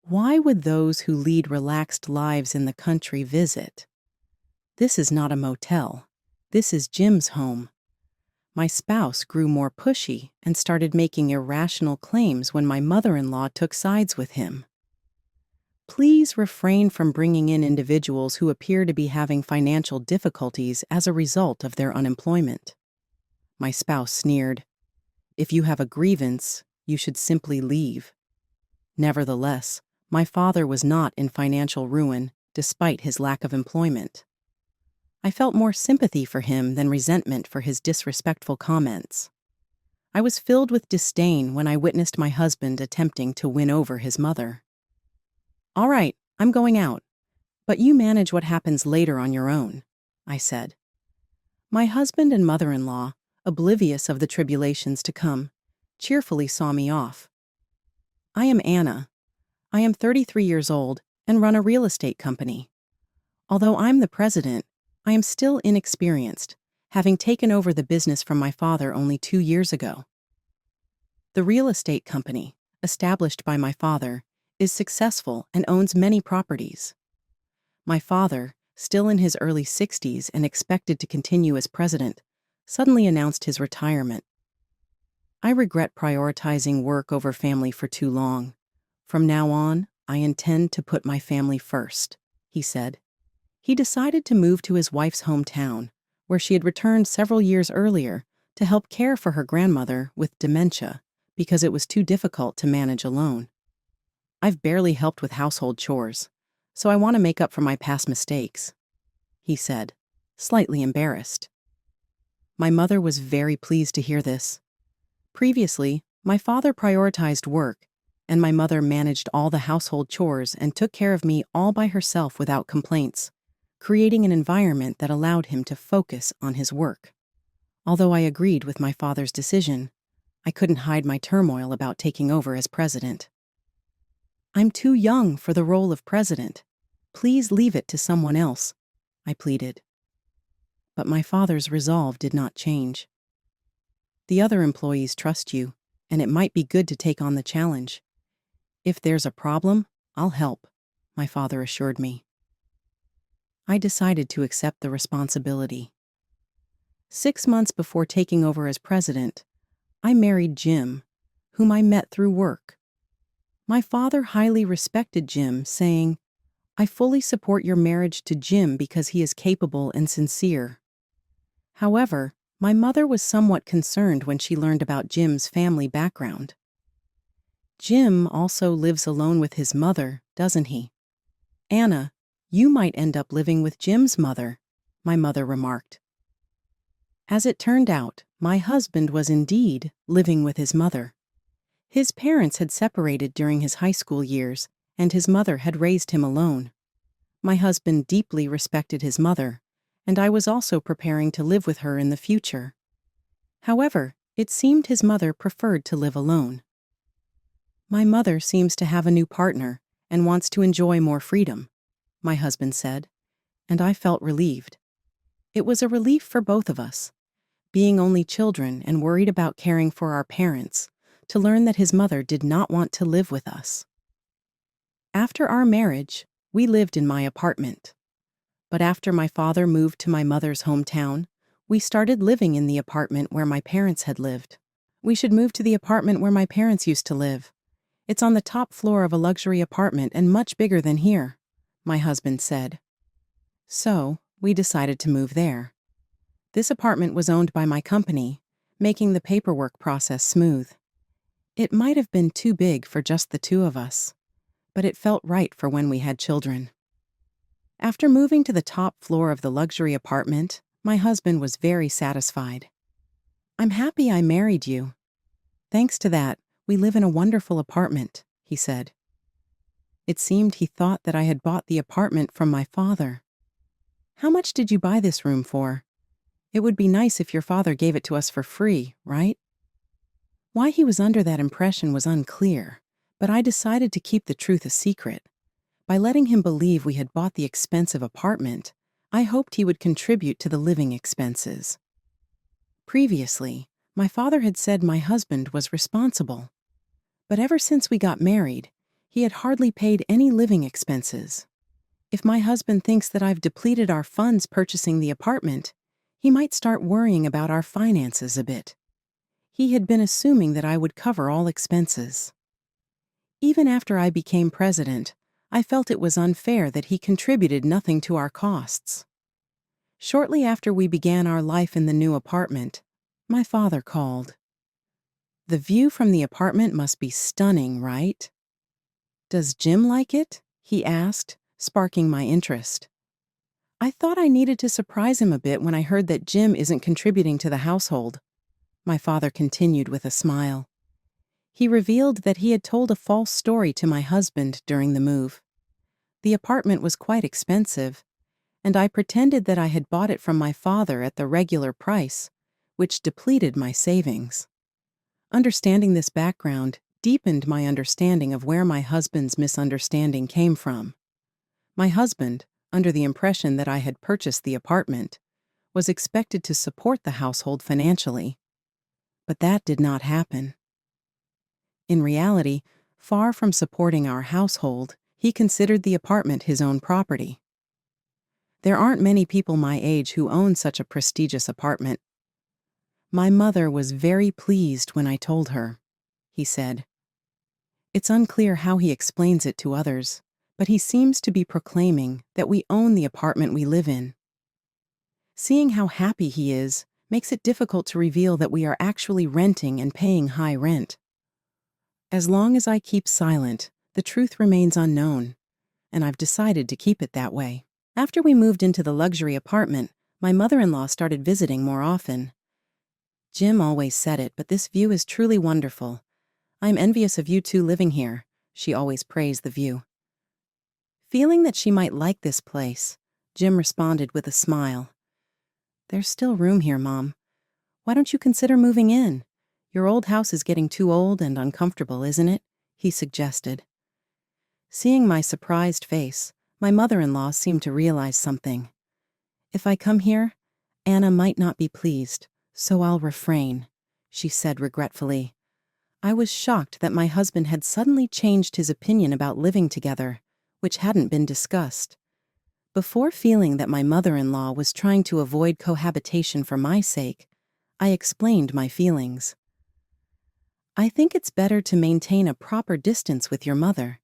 Why would those who lead relaxed lives in the country visit? This is not a motel. This is Jim's home. My spouse grew more pushy and started making irrational claims when my mother-in-law took sides with him. Please refrain from bringing in individuals who appear to be having financial difficulties as a result of their unemployment. My spouse sneered. If you have a grievance, you should simply leave. Nevertheless, my father was not in financial ruin despite his lack of employment. I felt more sympathy for him than resentment for his disrespectful comments. I was filled with disdain when I witnessed my husband attempting to win over his mother. "All right, I'm going out, but you manage what happens later on your own," I said. My husband and mother-in-law, oblivious of the tribulations to come, cheerfully saw me off. I am Anna. I am 33 years old and run a real estate company. Although I'm the president, I am still inexperienced, having taken over the business from my father only 2 years ago. The real estate company, established by my father, is successful and owns many properties. My father, still in his early 60s and expected to continue as president, suddenly announced his retirement. I regret prioritizing work over family for too long. From now on, I intend to put my family first, he said. He decided to move to his wife's hometown, where she had returned several years earlier to help care for her grandmother with dementia because it was too difficult to manage alone. I've barely helped with household chores, so I want to make up for my past mistakes, he said, slightly embarrassed. My mother was very pleased to hear this. Previously, my father prioritized work, and my mother managed all the household chores and took care of me all by herself without complaints, creating an environment that allowed him to focus on his work. Although I agreed with my father's decision, I couldn't hide my turmoil about taking over as president. "I'm too young for the role of president. Please leave it to someone else," I pleaded. But my father's resolve did not change. "The other employees trust you, and it might be good to take on the challenge. If there's a problem, I'll help," my father assured me. I decided to accept the responsibility. 6 months before taking over as president, I married Jim, whom I met through work. My father highly respected Jim, saying, "I fully support your marriage to Jim because he is capable and sincere." However, my mother was somewhat concerned when she learned about Jim's family background. "Jim also lives alone with his mother, doesn't he? Anna, you might end up living with Jim's mother," my mother remarked. As it turned out, my husband was indeed living with his mother. His parents had separated during his high school years, and his mother had raised him alone. My husband deeply respected his mother, and I was also preparing to live with her in the future. However, it seemed his mother preferred to live alone. "My mother seems to have a new partner and wants to enjoy more freedom," my husband said, and I felt relieved. It was a relief for both of us, being only children and worried about caring for our parents, to learn that his mother did not want to live with us. After our marriage, we lived in my apartment. But after my father moved to my mother's hometown, we started living in the apartment where my parents had lived. "We should move to the apartment where my parents used to live. It's on the top floor of a luxury apartment and much bigger than here," my husband said. So, we decided to move there. This apartment was owned by my company, making the paperwork process smooth. It might have been too big for just the two of us, but it felt right for when we had children. After moving to the top floor of the luxury apartment, my husband was very satisfied. "I'm happy I married you. Thanks to that, we live in a wonderful apartment," he said. It seemed he thought that I had bought the apartment from my father. "How much did you buy this room for? It would be nice if your father gave it to us for free, right?" Why he was under that impression was unclear, but I decided to keep the truth a secret. By letting him believe we had bought the expensive apartment, I hoped he would contribute to the living expenses. Previously, my father had said my husband was responsible. But ever since we got married, He had hardly paid any living expenses. If my husband thinks that I've depleted our funds purchasing the apartment, he might start worrying about our finances a bit. He had been assuming that I would cover all expenses. Even after I became president, I felt it was unfair that he contributed nothing to our costs. Shortly after we began our life in the new apartment, my father called. "The view from the apartment must be stunning, right?" "Does Jim like it?" he asked, sparking my interest. I thought I needed to surprise him a bit when I heard that Jim isn't contributing to the household. My father continued with a smile. He revealed that he had told a false story to my husband during the move. The apartment was quite expensive, and I pretended that I had bought it from my father at the regular price, which depleted my savings. Understanding this background deepened my understanding of where my husband's misunderstanding came from. My husband, under the impression that I had purchased the apartment, was expected to support the household financially. But that did not happen. In reality, far from supporting our household, he considered the apartment his own property. There aren't many people my age who own such a prestigious apartment. My mother was very pleased when I told her, he said. It's unclear how he explains it to others, but he seems to be proclaiming that we own the apartment we live in. Seeing how happy he is makes it difficult to reveal that we are actually renting and paying high rent. As long as I keep silent, the truth remains unknown, and I've decided to keep it that way. After we moved into the luxury apartment, my mother-in-law started visiting more often. "Jim always said it, but this view is truly wonderful. I'm envious of you two living here," she always praised the view. Feeling that she might like this place, Jim responded with a smile. "There's still room here, Mom. Why don't you consider moving in? Your old house is getting too old and uncomfortable, isn't it?" he suggested. Seeing my surprised face, my mother-in-law seemed to realize something. "If I come here, Anna might not be pleased, so I'll refrain," she said regretfully. I was shocked that my husband had suddenly changed his opinion about living together, which hadn't been discussed. Before feeling that my mother-in-law was trying to avoid cohabitation for my sake, I explained my feelings. "I think it's better to maintain a proper distance with your mother.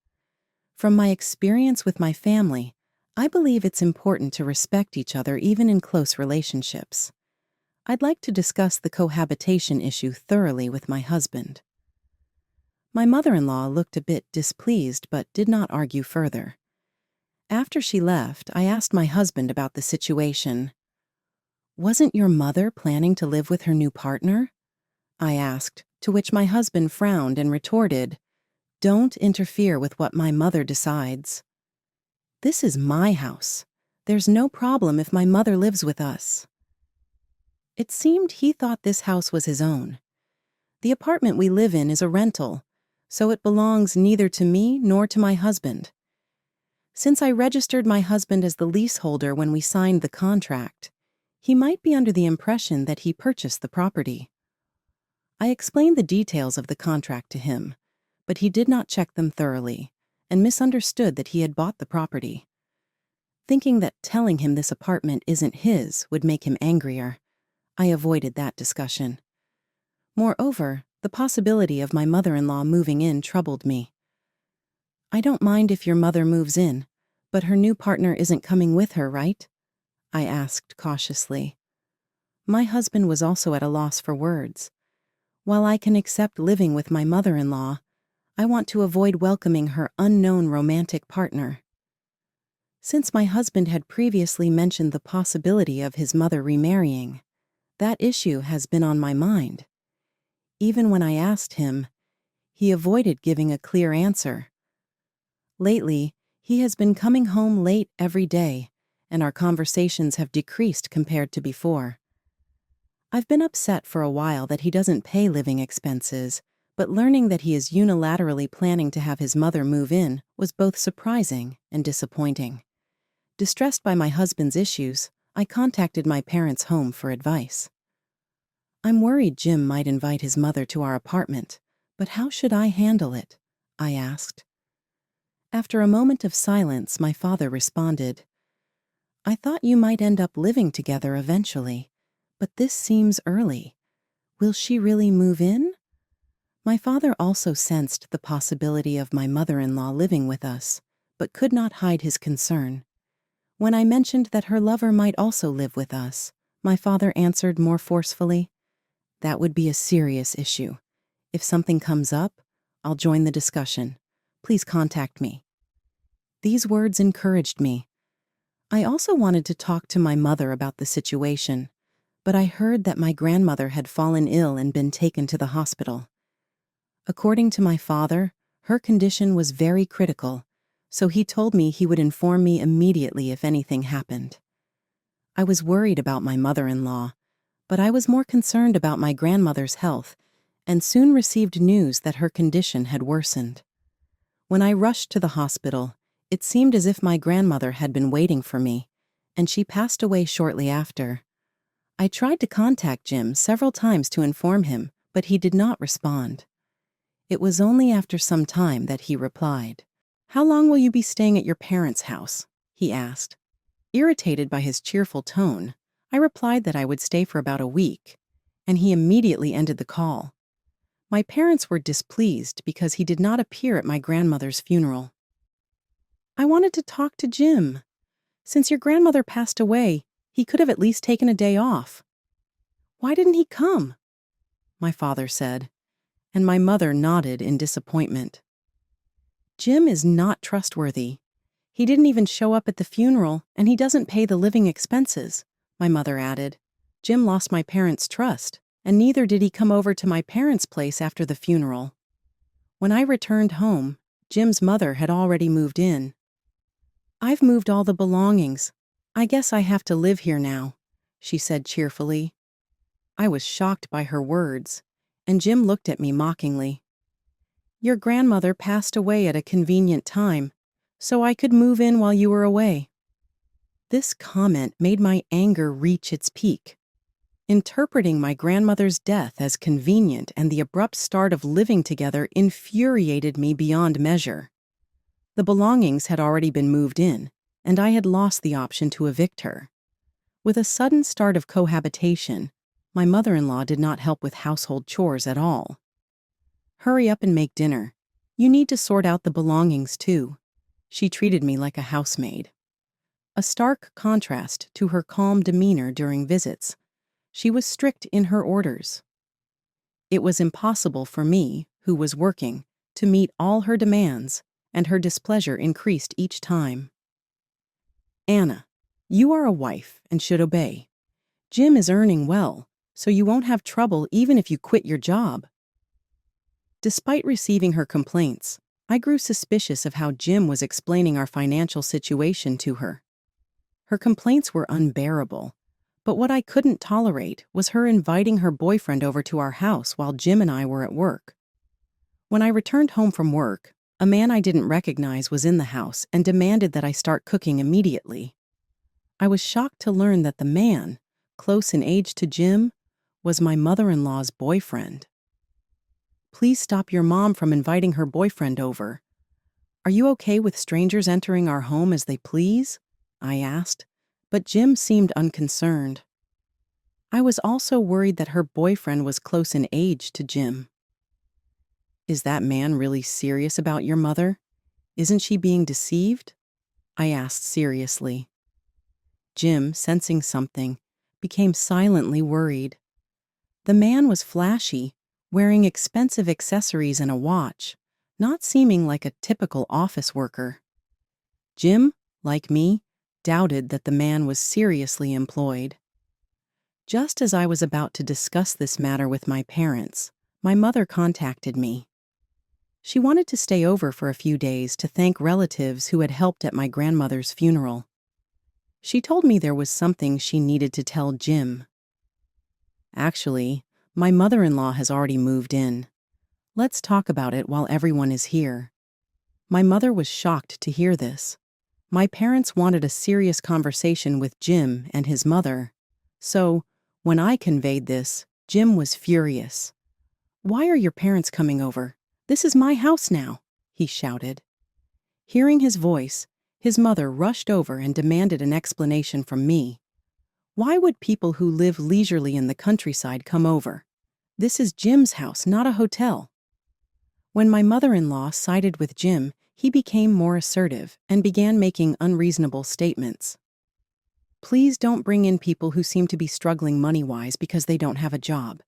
From my experience with my family, I believe it's important to respect each other even in close relationships. I'd like to discuss the cohabitation issue thoroughly with my husband." My mother-in-law looked a bit displeased but did not argue further. After she left, I asked my husband about the situation. "Wasn't your mother planning to live with her new partner?" I asked, to which my husband frowned and retorted, "Don't interfere with what my mother decides. This is my house. There's no problem if my mother lives with us." It seemed he thought this house was his own. The apartment we live in is a rental, so it belongs neither to me nor to my husband. Since I registered my husband as the leaseholder when we signed the contract, he might be under the impression that he purchased the property. I explained the details of the contract to him, but he did not check them thoroughly and misunderstood that he had bought the property. Thinking that telling him this apartment isn't his would make him angrier, I avoided that discussion. Moreover, the possibility of my mother-in-law moving in troubled me. "I don't mind if your mother moves in, but her new partner isn't coming with her, right?" I asked cautiously. My husband was also at a loss for words. While I can accept living with my mother-in-law, I want to avoid welcoming her unknown romantic partner. Since my husband had previously mentioned the possibility of his mother remarrying, that issue has been on my mind. Even when I asked him, he avoided giving a clear answer. Lately, he has been coming home late every day, and our conversations have decreased compared to before. I've been upset for a while that he doesn't pay living expenses, but learning that he is unilaterally planning to have his mother move in was both surprising and disappointing. Distressed by my husband's issues, I contacted my parents' home for advice. "I'm worried Jim might invite his mother to our apartment, but how should I handle it?" I asked. After a moment of silence, my father responded, "I thought you might end up living together eventually, but this seems early. Will she really move in?" My father also sensed the possibility of my mother-in-law living with us, but could not hide his concern. When I mentioned that her lover might also live with us, my father answered more forcefully, "That would be a serious issue. If something comes up, I'll join the discussion. Please contact me." These words encouraged me. I also wanted to talk to my mother about the situation, but I heard that my grandmother had fallen ill and been taken to the hospital. According to my father, her condition was very critical, so he told me he would inform me immediately if anything happened. I was worried about my mother-in-law, but I was more concerned about my grandmother's health and soon received news that her condition had worsened. When I rushed to the hospital, it seemed as if my grandmother had been waiting for me, and she passed away shortly after. I tried to contact Jim several times to inform him, but he did not respond. It was only after some time that he replied. "How long will you be staying at your parents' house?" he asked. Irritated by his cheerful tone, I replied that I would stay for about a week, and he immediately ended the call. My parents were displeased because he did not appear at my grandmother's funeral. "I wanted to talk to Jim. Since your grandmother passed away, he could have at least taken a day off." "Why didn't he come?" my father said, and my mother nodded in disappointment. "Jim is not trustworthy. He didn't even show up at the funeral, and he doesn't pay the living expenses," my mother added. "Jim lost my parents' trust, and neither did he come over to my parents' place after the funeral." When I returned home, Jim's mother had already moved in. "I've moved all the belongings. I guess I have to live here now," she said cheerfully. I was shocked by her words, and Jim looked at me mockingly. "Your grandmother passed away at a convenient time, so I could move in while you were away." This comment made my anger reach its peak. Interpreting my grandmother's death as convenient and the abrupt start of living together infuriated me beyond measure. The belongings had already been moved in, and I had lost the option to evict her. With a sudden start of cohabitation, my mother-in-law did not help with household chores at all. "Hurry up and make dinner. You need to sort out the belongings too." She treated me like a housemaid. A stark contrast to her calm demeanor during visits. She was strict in her orders. It was impossible for me, who was working, to meet all her demands, and her displeasure increased each time. "Anna, you are a wife and should obey. Jim is earning well, so you won't have trouble even if you quit your job." Despite receiving her complaints, I grew suspicious of how Jim was explaining our financial situation to her. Her complaints were unbearable, but what I couldn't tolerate was her inviting her boyfriend over to our house while Jim and I were at work. When I returned home from work, a man I didn't recognize was in the house and demanded that I start cooking immediately. I was shocked to learn that the man, close in age to Jim, was my mother-in-law's boyfriend. "Please stop your mom from inviting her boyfriend over. Are you okay with strangers entering our home as they please?" I asked, but Jim seemed unconcerned. I was also worried that her boyfriend was close in age to Jim. "Is that man really serious about your mother? Isn't she being deceived?" I asked seriously. Jim, sensing something, became silently worried. The man was flashy, wearing expensive accessories and a watch, not seeming like a typical office worker. Jim, like me, doubted that the man was seriously employed. Just as I was about to discuss this matter with my parents, my mother contacted me. She wanted to stay over for a few days to thank relatives who had helped at my grandmother's funeral. She told me there was something she needed to tell Jim. "Actually, my mother-in-law has already moved in. Let's talk about it while everyone is here." My mother was shocked to hear this. My parents wanted a serious conversation with Jim and his mother. So, when I conveyed this, Jim was furious. "Why are your parents coming over? This is my house now," he shouted. Hearing his voice, his mother rushed over and demanded an explanation from me. Why would people who live leisurely in the countryside come over? This is Jim's house, not a hotel. When my mother-in-law sided with Jim, he became more assertive and began making unreasonable statements. Please don't bring in people who seem to be struggling money-wise because they don't have a job.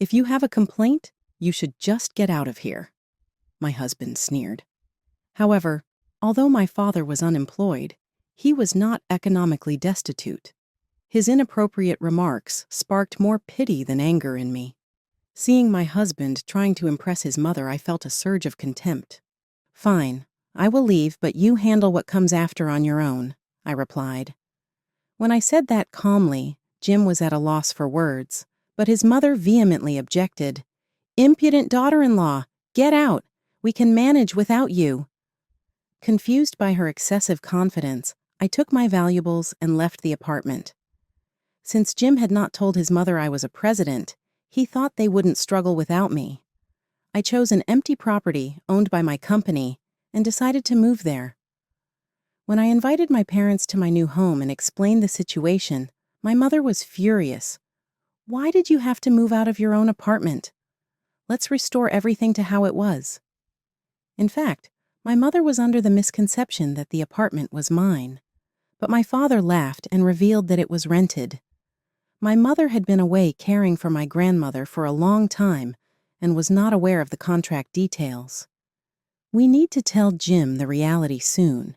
If you have a complaint, you should just get out of here, my husband sneered. However, although my father was unemployed, he was not economically destitute. His inappropriate remarks sparked more pity than anger in me. Seeing my husband trying to impress his mother, I felt a surge of contempt. Fine, I will leave, but you handle what comes after on your own, I replied. When I said that calmly, Jim was at a loss for words, but his mother vehemently objected. Impudent daughter-in-law, get out! We can manage without you. Confused by her excessive confidence, I took my valuables and left the apartment. Since Jim had not told his mother I was a president, he thought they wouldn't struggle without me. I chose an empty property owned by my company and decided to move there. When I invited my parents to my new home and explained the situation, my mother was furious. Why did you have to move out of your own apartment? Let's restore everything to how it was. In fact, my mother was under the misconception that the apartment was mine. But my father laughed and revealed that it was rented. My mother had been away caring for my grandmother for a long time and was not aware of the contract details. We need to tell Jim the reality soon.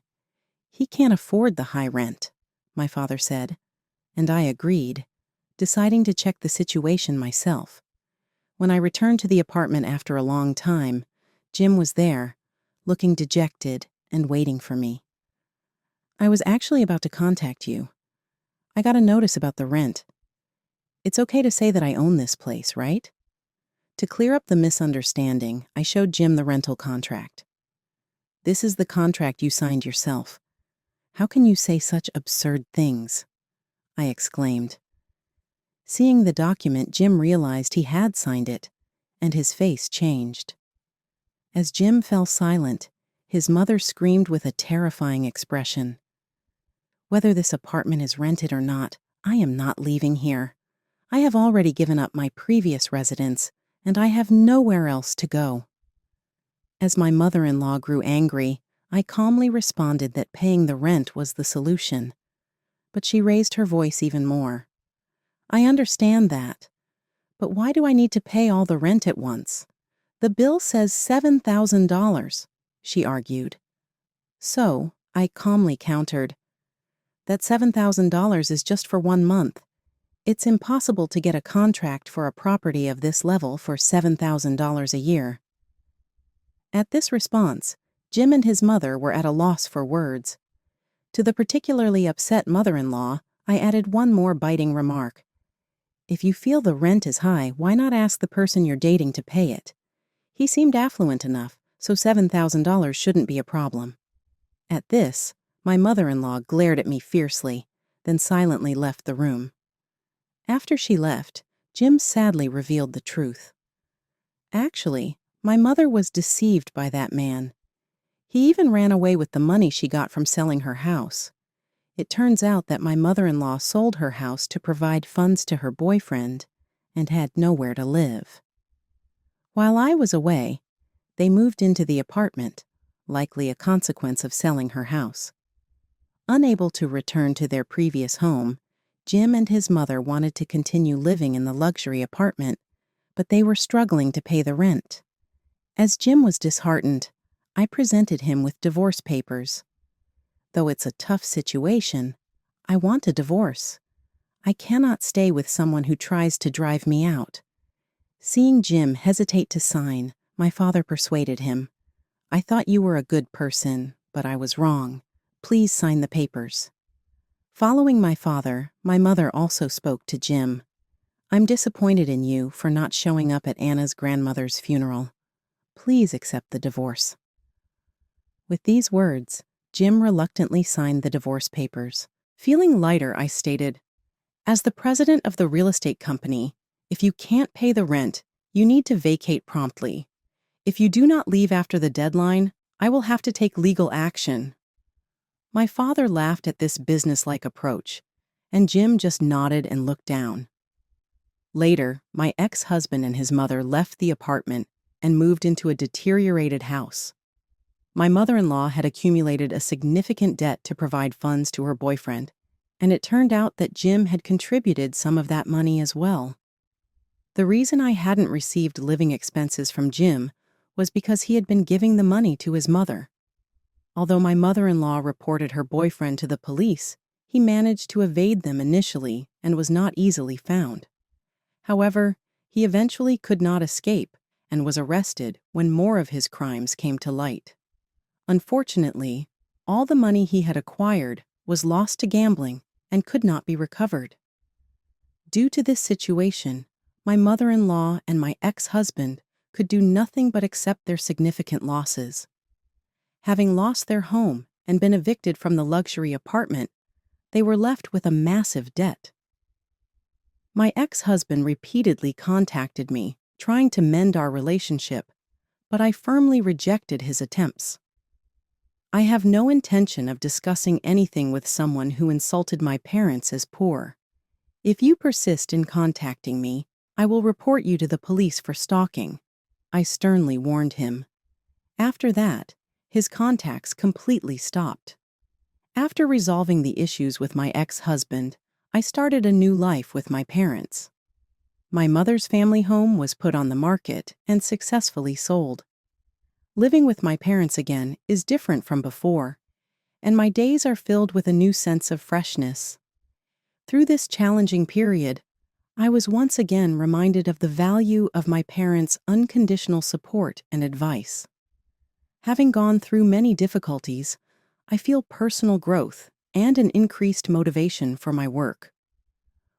He can't afford the high rent, my father said, and I agreed, deciding to check the situation myself. When I returned to the apartment after a long time, Jim was there, looking dejected and waiting for me. I was actually about to contact you. I got a notice about the rent. It's okay to say that I own this place, right? To clear up the misunderstanding, I showed Jim the rental contract. This is the contract you signed yourself. How can you say such absurd things? I exclaimed. Seeing the document, Jim realized he had signed it, and his face changed. As Jim fell silent, his mother screamed with a terrifying expression. Whether this apartment is rented or not, I am not leaving here. I have already given up my previous residence, and I have nowhere else to go. As my mother-in-law grew angry, I calmly responded that paying the rent was the solution. But she raised her voice even more. I understand that. But why do I need to pay all the rent at once? The bill says $7,000, she argued. So, I calmly countered, that $7,000 is just for 1 month. It's impossible to get a contract for a property of this level for $7,000 a year. At this response, Jim and his mother were at a loss for words. To the particularly upset mother-in-law, I added one more biting remark. If you feel the rent is high, why not ask the person you're dating to pay it? He seemed affluent enough, so $7,000 shouldn't be a problem. At this, my mother-in-law glared at me fiercely, then silently left the room. After she left, Jim sadly revealed the truth. Actually, my mother was deceived by that man. He even ran away with the money she got from selling her house. It turns out that my mother-in-law sold her house to provide funds to her boyfriend and had nowhere to live. While I was away, they moved into the apartment, likely a consequence of selling her house. Unable to return to their previous home, Jim and his mother wanted to continue living in the luxury apartment, but they were struggling to pay the rent. As Jim was disheartened, I presented him with divorce papers. Though it's a tough situation, I want a divorce. I cannot stay with someone who tries to drive me out. Seeing Jim hesitate to sign, my father persuaded him. I thought you were a good person, but I was wrong. Please sign the papers. Following my father, my mother also spoke to Jim. I'm disappointed in you for not showing up at Anna's grandmother's funeral. Please accept the divorce. With these words, Jim reluctantly signed the divorce papers. Feeling lighter, I stated, as the president of the real estate company, if you can't pay the rent, you need to vacate promptly. If you do not leave after the deadline, I will have to take legal action." My father laughed at this businesslike approach, and Jim just nodded and looked down. Later, my ex-husband and his mother left the apartment and moved into a deteriorated house. My mother-in-law had accumulated a significant debt to provide funds to her boyfriend, and it turned out that Jim had contributed some of that money as well. The reason I hadn't received living expenses from Jim was because he had been giving the money to his mother. Although my mother-in-law reported her boyfriend to the police, he managed to evade them initially and was not easily found. However, he eventually could not escape and was arrested when more of his crimes came to light. Unfortunately, all the money he had acquired was lost to gambling and could not be recovered. Due to this situation, my mother-in-law and my ex-husband could do nothing but accept their significant losses. Having lost their home and been evicted from the luxury apartment, they were left with a massive debt. My ex-husband repeatedly contacted me, trying to mend our relationship, but I firmly rejected his attempts. I have no intention of discussing anything with someone who insulted my parents as poor. If you persist in contacting me, I will report you to the police for stalking, I sternly warned him. After that, his contacts completely stopped. After resolving the issues with my ex-husband, I started a new life with my parents. My mother's family home was put on the market and successfully sold. Living with my parents again is different from before, and my days are filled with a new sense of freshness. Through this challenging period, I was once again reminded of the value of my parents' unconditional support and advice. Having gone through many difficulties, I feel personal growth and an increased motivation for my work.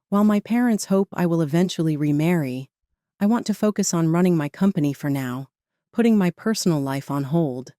While my parents hope I will eventually remarry, I want to focus on running my company for now, putting my personal life on hold.